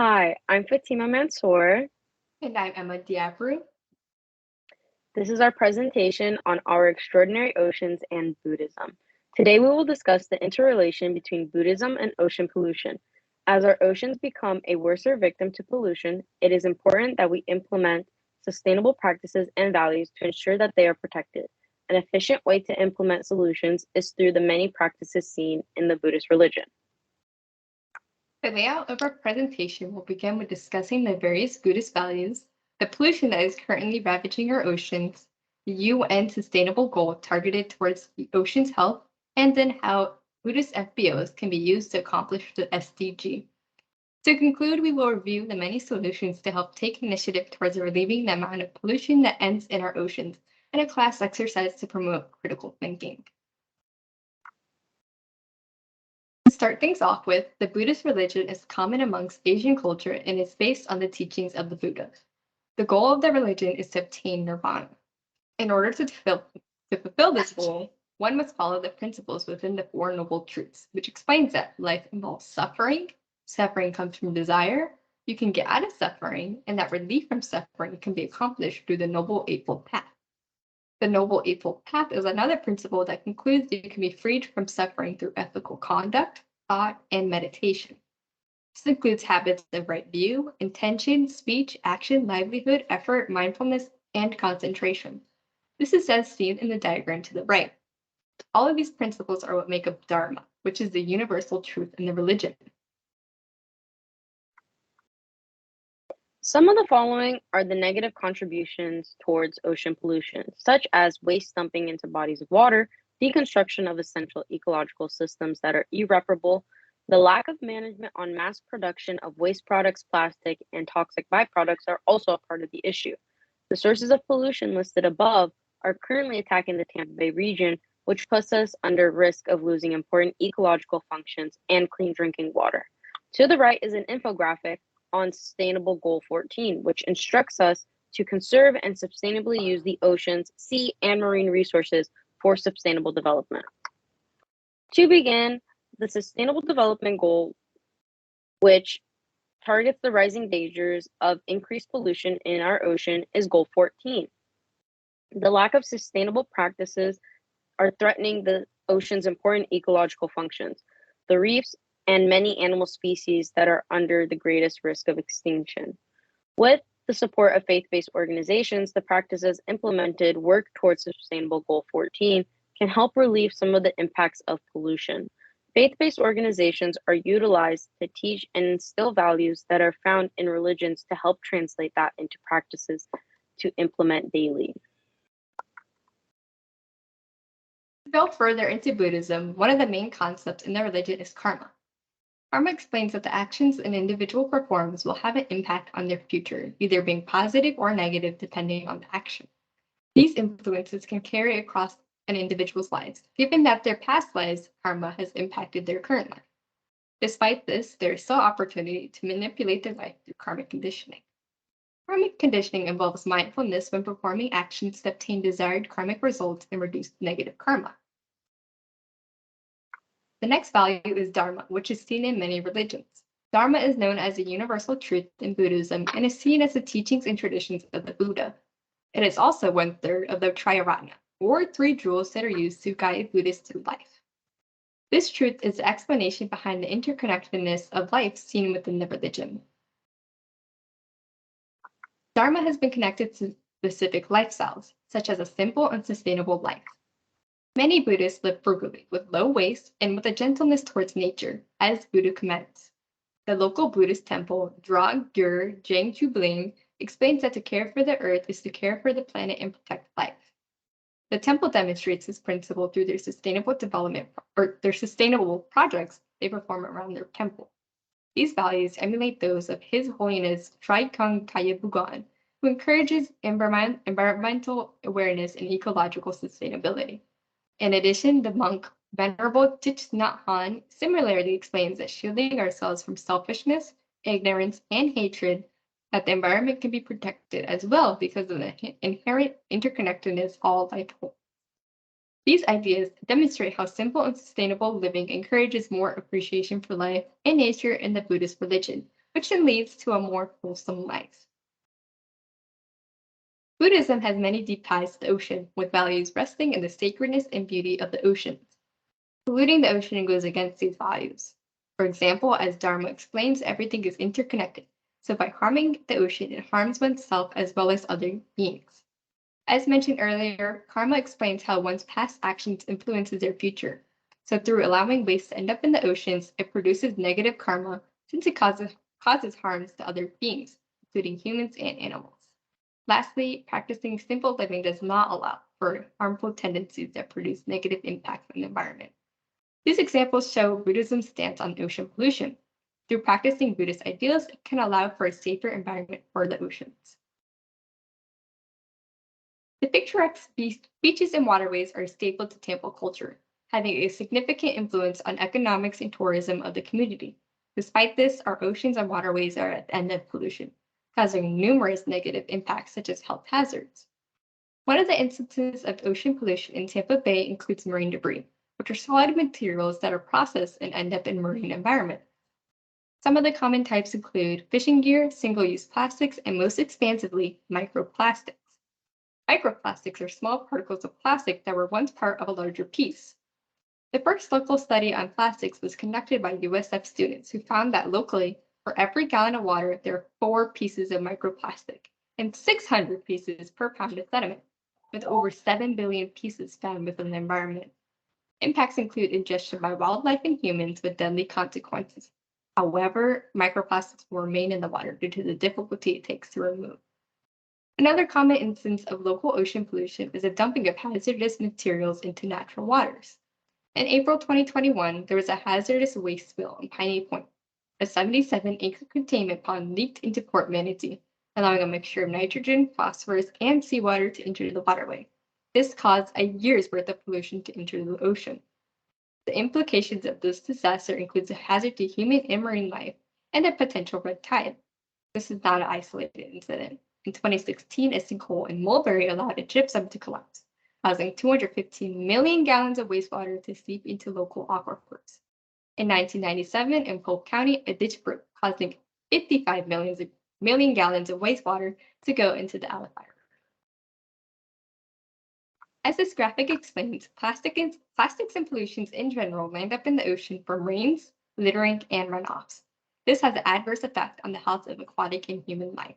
Hi, I'm Fatima Mansour. And I'm Emma DeAbreu. This is our presentation on our extraordinary oceans and Buddhism. Today we will discuss the interrelation between Buddhism and ocean pollution. As our oceans become a worser victim to pollution, it is important that we implement sustainable practices and values to ensure that they are protected. An efficient way to implement solutions is through the many practices seen in the Buddhist religion. The layout of our presentation will begin with discussing the various Buddhist values, the pollution that is currently ravaging our oceans, the UN Sustainable Goal targeted towards the ocean's health, and then how Buddhist FBOs can be used to accomplish the SDG. To conclude, we will review the many solutions to help take initiative towards relieving the amount of pollution that ends in our oceans, and a class exercise to promote critical thinking. To start things off with, the Buddhist religion is common amongst Asian culture and is based on the teachings of the Buddha. The goal of the religion is to obtain nirvana. In order to fulfill this goal, one must follow the principles within the Four Noble Truths, which explains that life involves suffering, suffering comes from desire, you can get out of suffering, and that relief from suffering can be accomplished through the Noble Eightfold Path. The Noble Eightfold Path is another principle that concludes that you can be freed from suffering through ethical conduct, thought, and meditation. This includes habits of right view, intention, speech, action, livelihood, effort, mindfulness, and concentration. This is as seen in the diagram to the right. All of these principles are what make up Dharma, which is the universal truth in the religion. Some of the following are the negative contributions towards ocean pollution, such as waste dumping into bodies of water, deconstruction of essential ecological systems that are irreparable, the lack of management on mass production of waste products, plastic, and toxic byproducts are also a part of the issue. The sources of pollution listed above are currently attacking the Tampa Bay region, which puts us under risk of losing important ecological functions and clean drinking water. To the right is an infographic on Sustainable Goal 14, which instructs us to conserve and sustainably use the oceans, sea, and marine resources for sustainable development. To begin, the Sustainable Development Goal, which targets the rising dangers of increased pollution in our ocean, is Goal 14. The lack of sustainable practices are threatening the ocean's important ecological functions. The reefs and many animal species that are under the greatest risk of extinction. With the support of faith-based organizations, the practices implemented work towards Sustainable Goal 14 can help relieve some of the impacts of pollution. Faith-based organizations are utilized to teach and instill values that are found in religions to help translate that into practices to implement daily. To delve further into Buddhism, one of the main concepts in the religion is karma. Karma explains that the actions an individual performs will have an impact on their future, either being positive or negative depending on the action. These influences can carry across an individual's lives, given that their past lives' karma has impacted their current life. Despite this, there is still opportunity to manipulate their life through karmic conditioning. Karmic conditioning involves mindfulness when performing actions to obtain desired karmic results and reduce negative karma. The next value is Dharma, which is seen in many religions. Dharma is known as a universal truth in Buddhism and is seen as the teachings and traditions of the Buddha. It is also 1/3 of the Triratna, or 3 jewels that are used to guide Buddhists through life. This truth is the explanation behind the interconnectedness of life seen within the religion. Dharma has been connected to specific lifestyles, such as a simple and sustainable life. Many Buddhists live frugally, with low waste and with a gentleness towards nature, as Buddha commands. The local Buddhist temple, Drog Gyur Jang Chubling, explains that to care for the earth is to care for the planet and protect life. The temple demonstrates this principle through their sustainable development or their sustainable projects they perform around their temple. These values emulate those of His Holiness Traikung Kaya Bugon, who encourages environmental awareness and ecological sustainability. In addition, the monk Venerable Thich Nhat Hanh similarly explains that shielding ourselves from selfishness, ignorance, and hatred, that the environment can be protected as well because of the inherent interconnectedness all life holds. These ideas demonstrate how simple and sustainable living encourages more appreciation for life and nature in the Buddhist religion, which then leads to a more wholesome life. Buddhism has many deep ties to the ocean, with values resting in the sacredness and beauty of the oceans. Polluting the ocean goes against these values. For example, as Dharma explains, everything is interconnected, so by harming the ocean, it harms oneself as well as other beings. As mentioned earlier, karma explains how one's past actions influences their future. So through allowing waste to end up in the oceans, it produces negative karma since it causes harms to other beings, including humans and animals. Lastly, practicing simple living does not allow for harmful tendencies that produce negative impacts on the environment. These examples show Buddhism's stance on ocean pollution. Through practicing Buddhist ideals, it can allow for a safer environment for the oceans. The picturesque beaches and waterways are a staple to temple culture, having a significant influence on economics and tourism of the community. Despite this, our oceans and waterways are at the end of pollution, causing numerous negative impacts such as health hazards. One of the instances of ocean pollution in Tampa Bay includes marine debris, which are solid materials that are processed and end up in marine environment. Some of the common types include fishing gear, single-use plastics, and most expansively, microplastics. Microplastics are small particles of plastic that were once part of a larger piece. The first local study on plastics was conducted by USF students who found that locally, for every gallon of water, there are 4 pieces of microplastic and 600 pieces per pound of sediment, with over 7 billion pieces found within the environment. Impacts include ingestion by wildlife and humans with deadly consequences. However, microplastics will remain in the water due to the difficulty it takes to remove. Another common instance of local ocean pollution is the dumping of hazardous materials into natural waters. In April 2021, there was a hazardous waste spill in Piney Point. A 77-acre containment pond leaked into Port Manatee, allowing a mixture of nitrogen, phosphorus, and seawater to enter the waterway. This caused a year's worth of pollution to enter the ocean. The implications of this disaster includes a hazard to human and marine life and a potential red tide. This is not an isolated incident. In 2016, a sinkhole in Mulberry allowed a gypsum to collapse, causing 215 million gallons of wastewater to seep into local aquifers. In 1997, in Polk County, a ditch broke, causing 55 million gallons of wastewater to go into the aquifer. As this graphic explains, plastics and pollutions in general land up in the ocean from rains, littering, and runoffs. This has an adverse effect on the health of aquatic and human life.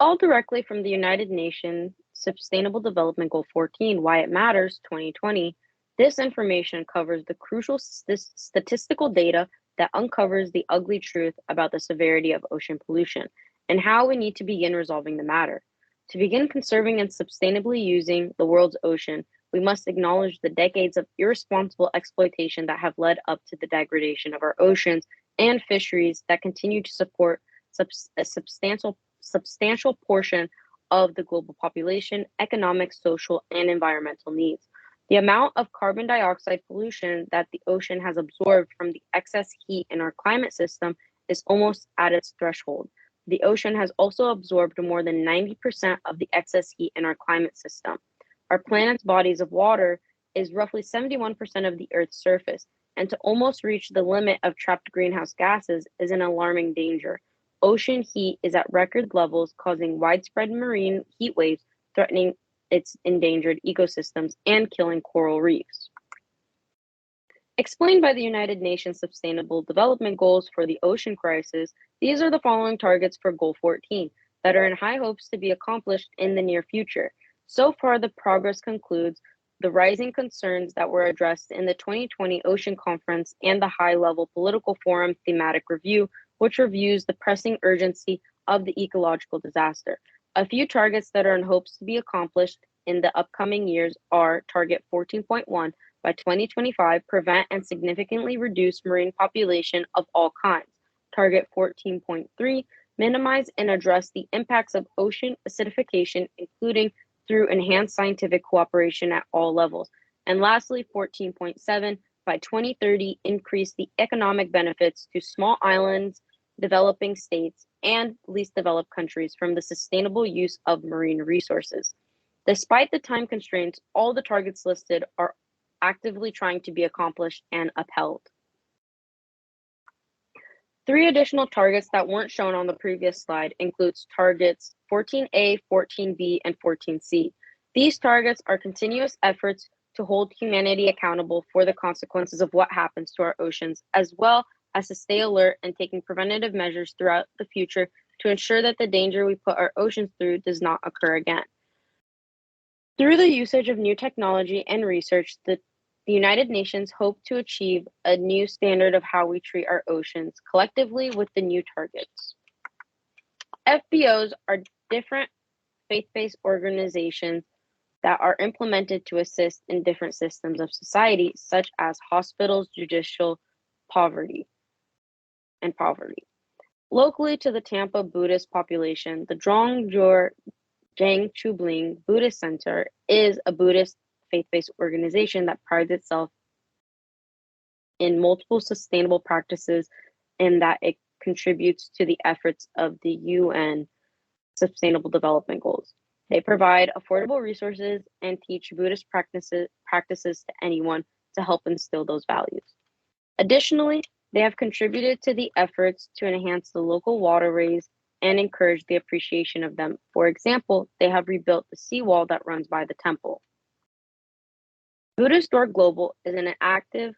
All directly from the United Nations Sustainable Development Goal 14, Why It Matters 2020, this information covers the crucial statistical data that uncovers the ugly truth about the severity of ocean pollution and how we need to begin resolving the matter. To begin conserving and sustainably using the world's ocean, we must acknowledge the decades of irresponsible exploitation that have led up to the degradation of our oceans and fisheries that continue to support a substantial portion of the global population, economic, social, and environmental needs. The amount of carbon dioxide pollution that the ocean has absorbed from the excess heat in our climate system is almost at its threshold. The ocean has also absorbed more than 90% of the excess heat in our climate system. Our planet's bodies of water is roughly 71% of the Earth's surface, and to almost reach the limit of trapped greenhouse gases is an alarming danger. Ocean heat is at record levels, causing widespread marine heat waves, threatening its endangered ecosystems and killing coral reefs. Explained by the United Nations Sustainable Development Goals for the ocean crisis, these are the following targets for Goal 14 that are in high hopes to be accomplished in the near future. So far, the progress concludes the rising concerns that were addressed in the 2020 Ocean Conference and the high-level political forum thematic review, which reviews the pressing urgency of the ecological disaster. A few targets that are in hopes to be accomplished in the upcoming years are Target 14.1, by 2025, prevent and significantly reduce marine population of all kinds. Target 14.3, minimize and address the impacts of ocean acidification, including through enhanced scientific cooperation at all levels. And lastly, 14.7, by 2030, increase the economic benefits to small islands, developing states, and least developed countries from the sustainable use of marine resources. Despite the time constraints, all the targets listed are actively trying to be accomplished and upheld. Three additional targets that weren't shown on the previous slide includes targets 14A, 14B, and 14C. These targets are continuous efforts to hold humanity accountable for the consequences of what happens to our oceans, as well as to stay alert and taking preventative measures throughout the future to ensure that the danger we put our oceans through does not occur again. Through the usage of new technology and research, the United Nations hope to achieve a new standard of how we treat our oceans collectively with the new targets. FBOs are different faith-based organizations that are implemented to assist in different systems of society, such as hospitals, judicial, poverty. Locally to the Tampa Buddhist population, the Zhongjur Jang Chubling Buddhist Center is a Buddhist faith-based organization that prides itself in multiple sustainable practices and that it contributes to the efforts of the UN Sustainable Development Goals. They provide affordable resources and teach Buddhist practices to anyone to help instill those values. Additionally, they have contributed to the efforts to enhance the local waterways and encourage the appreciation of them. For example, they have rebuilt the seawall that runs by the temple. Buddhist Door Global is an active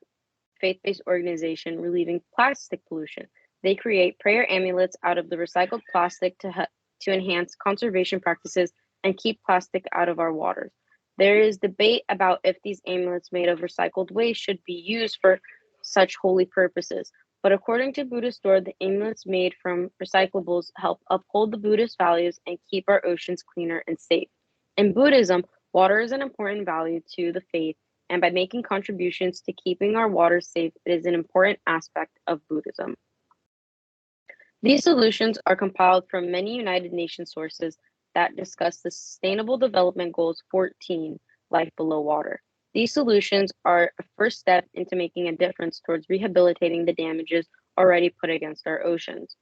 faith-based organization relieving plastic pollution. They create prayer amulets out of the recycled plastic to enhance conservation practices and keep plastic out of our waters. There is debate about if these amulets made of recycled waste should be used for such holy purposes. But according to Buddhist Door, the amulets made from recyclables help uphold the Buddhist values and keep our oceans cleaner and safe. In Buddhism, water is an important value to the faith, and by making contributions to keeping our waters safe, it is an important aspect of Buddhism. These solutions are compiled from many United Nations sources that discuss the Sustainable Development Goals 14, life below water. These solutions are a first step into making a difference towards rehabilitating the damages already put against our oceans.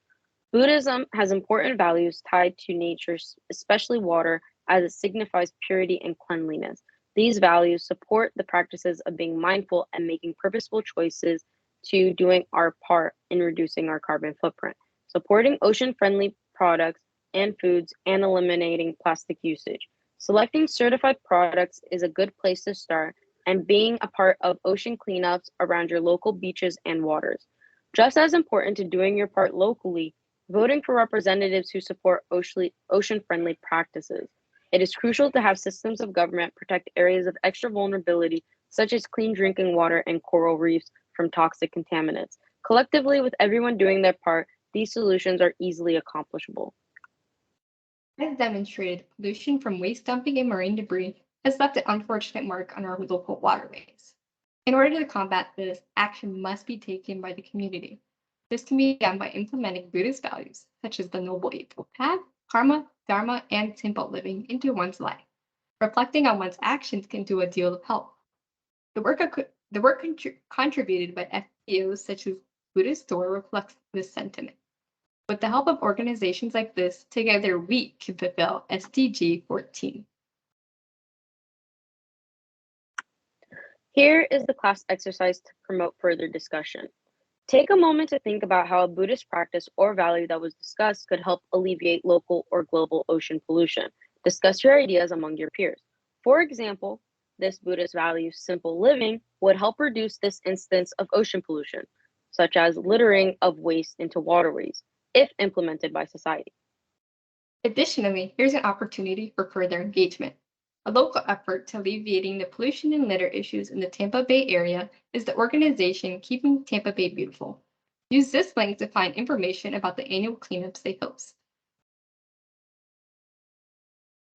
Buddhism has important values tied to nature, especially water, as it signifies purity and cleanliness. These values support the practices of being mindful and making purposeful choices to doing our part in reducing our carbon footprint, supporting ocean-friendly products and foods, and eliminating plastic usage. Selecting certified products is a good place to start, and being a part of ocean cleanups around your local beaches and waters. Just as important to doing your part locally, voting for representatives who support ocean-friendly practices. It is crucial to have systems of government protect areas of extra vulnerability, such as clean drinking water and coral reefs from toxic contaminants. Collectively, with everyone doing their part, these solutions are easily accomplishable. As demonstrated, pollution from waste dumping and marine debris has left an unfortunate mark on our local waterways. In order to combat this, action must be taken by the community. This can be done by implementing Buddhist values, such as the Noble Eightfold Path, Karma, Dharma, and simple living into one's life. Reflecting on one's actions can do a deal of help. The work contributed by FBOs such as Buddhist Door reflects this sentiment. With the help of organizations like this, together we can fulfill SDG 14. Here is the class exercise to promote further discussion. Take a moment to think about how a Buddhist practice or value that was discussed could help alleviate local or global ocean pollution. Discuss your ideas among your peers. For example, this Buddhist value, simple living, would help reduce this instance of ocean pollution, such as littering of waste into waterways, if implemented by society. Additionally, here's an opportunity for further engagement. A local effort to alleviating the pollution and litter issues in the Tampa Bay area is the organization Keeping Tampa Bay Beautiful. Use this link to find information about the annual cleanups they host.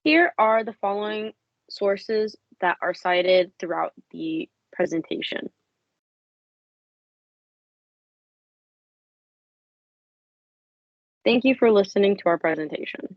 Here are the following sources that are cited throughout the presentation. Thank you for listening to our presentation.